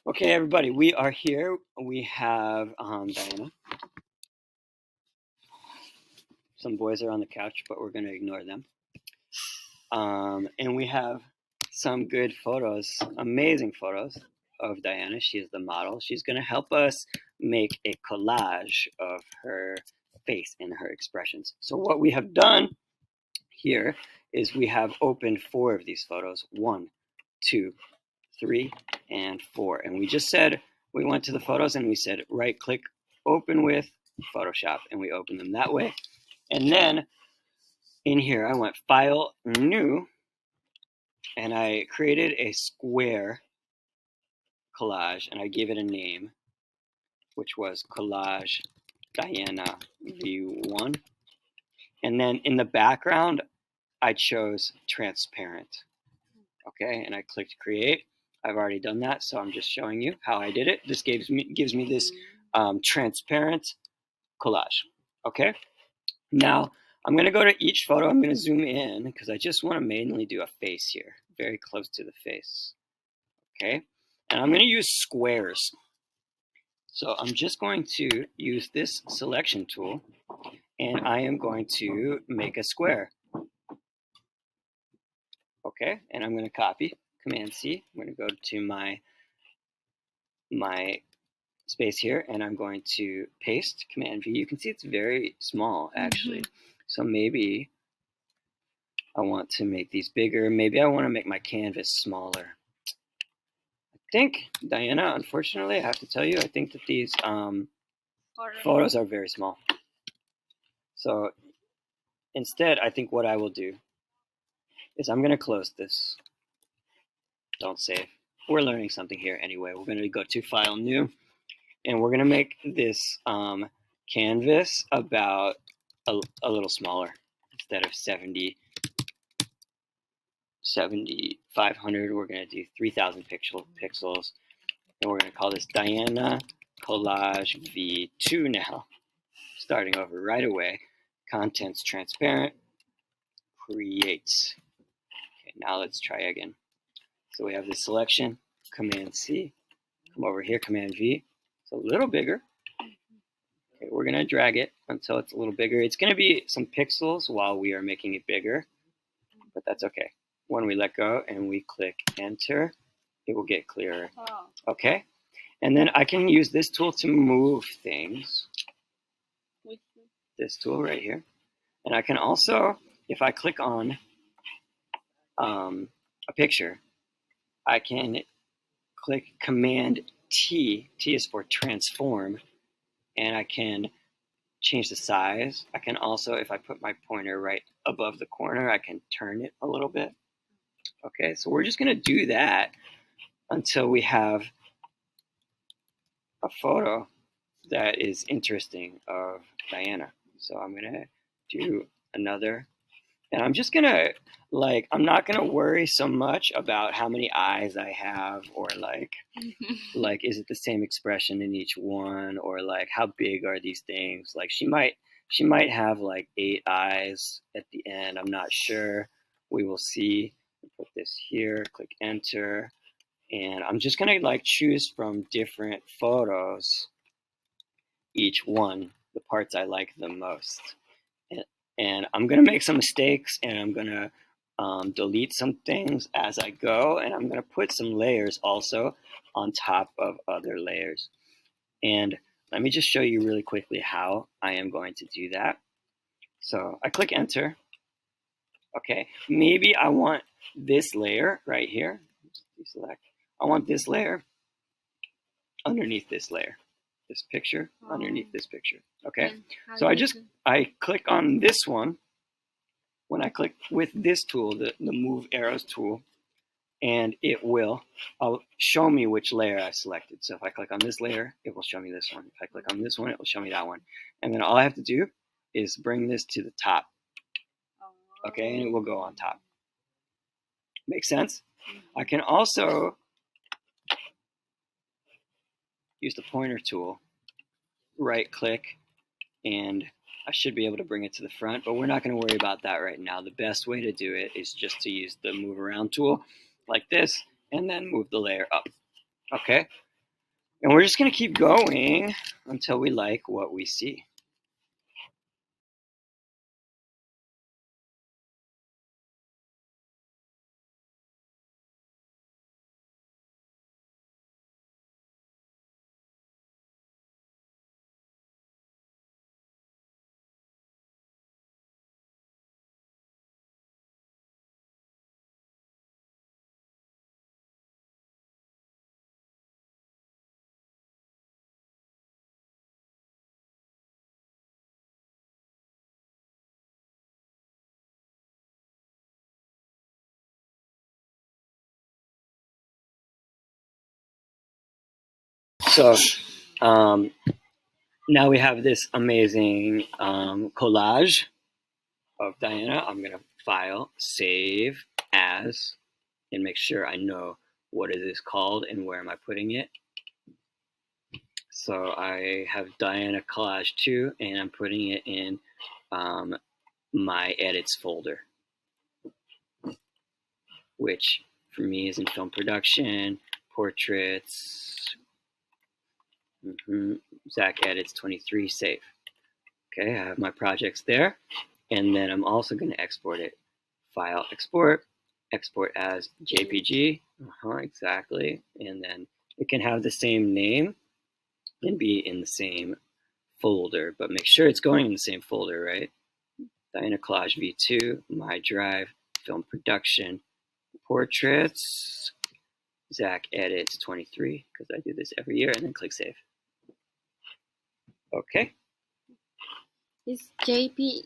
Okay, everybody, we are here. We have Diana. Some boys are on the couch, but we're going to ignore them. And we have some good photos, amazing photos of Diana. She is the model. She's going to help us make a collage of her face and her expressions. So what we have done here is we have opened 4 of these photos. 1, 2, 3, and 4. And we just said, we went to the photos and we said, right click, open with Photoshop, and we opened them that way. And then in here, I went File, New, and I created a square collage, and I gave it a name, which was Collage Diana V1. And then in the background, I chose transparent. Okay, and I clicked create. I've already done that, so I'm just showing you how I did it. This gives me this transparent collage. Okay, now I'm going to go to each photo. I'm going to zoom in because I just want to mainly do a face here, very close to the face. Okay, and I'm going to use squares. So I'm just going to use this selection tool, and I am going to make a square. Okay, and I'm going to copy, Command C. I'm going to go to my space here, and I'm going to paste, Command V. You can see it's very small, actually. So maybe I want to make these bigger. Maybe I want to make my canvas smaller. I think, Diana, unfortunately, I have to tell you, I think that these photos are very small. So instead, I think what I will do is I'm going to close this. Don't save. We're learning something here anyway. We're going to go to File, New, and we're going to make this canvas about a little smaller. Instead of 7,500, we're going to do 3,000 pixels. And we're going to call this Diana Collage V2 now. Starting over right away. Contents transparent. Create. Okay, now let's try again. So we have this selection, Command C. Come over here, Command V. It's a little bigger. Okay, we're going to drag it until it's a little bigger. It's going to be some pixels while we are making it bigger, but that's okay. When we let go and we click Enter, it will get clearer. Okay? And then I can use this tool to move things. This tool right here. And I can also, if I click on a picture, I can click Command T. T is for transform. And I can change the size. I can also, if I put my pointer right above the corner, I can turn it a little bit. Okay, so we're just going to do that until we have a photo that is interesting of Diana. So I'm going to do another. And I'm just going to, I'm not going to worry so much about how many eyes I have or is it the same expression in each one, or how big are these things? She might have 8 eyes at the end. I'm not sure. We will see. Put this here, click Enter. And I'm just going to choose from different photos, each one, the parts I like the most. And I'm going to make some mistakes, and I'm going to delete some things as I go, and I'm going to put some layers also on top of other layers. And let me just show you really quickly how I am going to do that. So I click Enter. Okay, maybe I want this layer right here. Deselect. I want this layer underneath this layer. This picture underneath this picture. Okay, so I click on this one. When I click with this tool, the Move Arrows tool, and it will show me which layer I selected. So if I click on this layer, it will show me this one. If I click on this one, it will show me that one. And then all I have to do is bring this to the top. Okay, and it will go on top. Make sense? I can also use the pointer tool, right click, and I should be able to bring it to the front, but we're not going to worry about that right now. The best way to do it is just to use the move around tool like this, and then move the layer up. Okay, And we're just going to keep going until we like what we see. So now we have this amazing collage of Diana. I'm going to file, save as, and make sure I know what it is called and where am I putting it. So I have Diana Collage 2, and I'm putting it in my edits folder, which for me is in film production, portraits, Zach edits 23, save. Okay, I have my projects there, and then I'm also going to export it. File, export as JPG, exactly, and then it can have the same name and be in the same folder, but make sure it's going in the same folder, right? Diana Collage V2, my drive, film production, portraits, Zach edits 23, because I do this every year, and then click save. Okay. Is JPG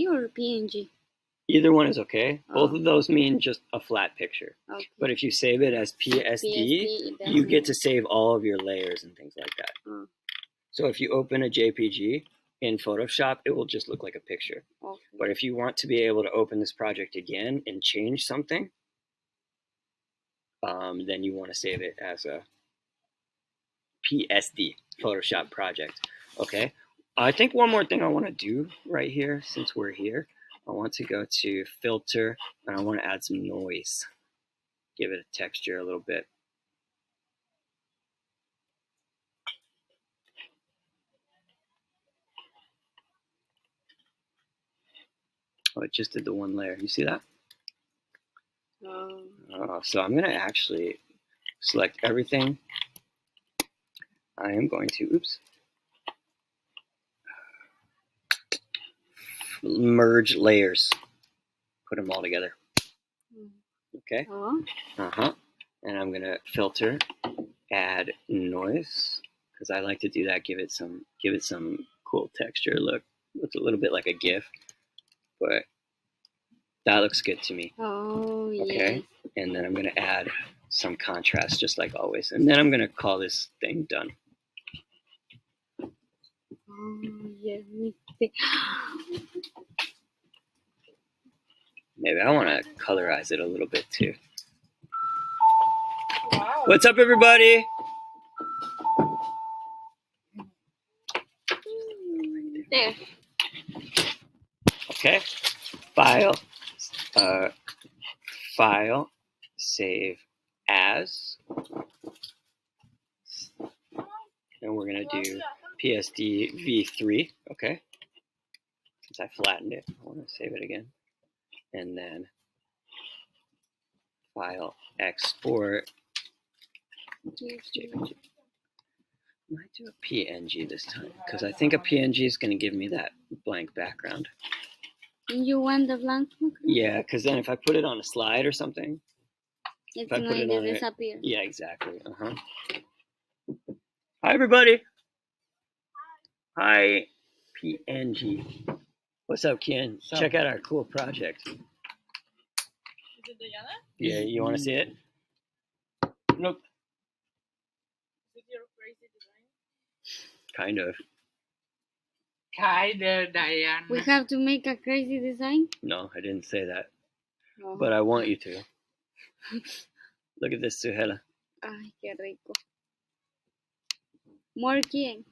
or PNG? Either one is okay. Both of those mean just a flat picture. Okay. But if you save it as PSD, you get to save all of your layers and things like that. So if you open a JPG in Photoshop, it will just look like a picture. Okay. But if you want to be able to open this project again and change something, then you want to save it as a PSD, Photoshop project. Okay. I think one more thing I want to do right here, since we're here, I want to go to filter and I want to add some noise. Give it a texture a little bit. Oh, it just did the one layer. You see that? So I'm going to actually select everything. I am going to, merge layers. Put them all together. Okay. And I'm going to filter, add noise, because I like to do that. Give it some cool texture. Look, looks a little bit like a GIF, but that looks good to me. Okay. And then I'm going to add some contrast, just like always. And then I'm going to call this thing done. Maybe I want to colorize it a little bit too. Wow. What's up, everybody? There. Okay. File, save as, and we're gonna do PSD V3. Okay. Since I flattened it, I want to save it again, and then file, export. I might do a PNG this time, because I think a PNG is going to give me that blank background. You want the blank background? Yeah, because then if I put it on a slide or something, it's going to disappear. Yeah, exactly. Hi, everybody. Hi, PNG. What's up, Ken? Check out our cool project. Is it Diana? Yeah, you want to see it? Nope. Is it your crazy design? Kind of. Diana. We have to make a crazy design? No, I didn't say that. But I want you to. Look at this, Suhela. Ay, qué rico. More Ken.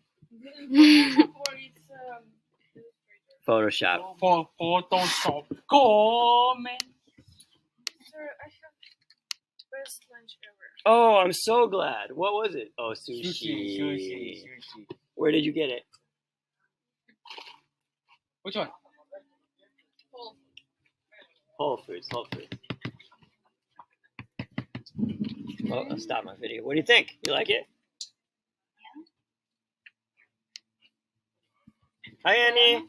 Photoshop. Photoshop. Comment. Sir, I have best lunch ever. Oh, I'm so glad. What was it? Oh, Sushi. Where did you get it? Which one? Whole Foods. Oh, I'll stop my video. What do you think? You like it? Hi, Annie.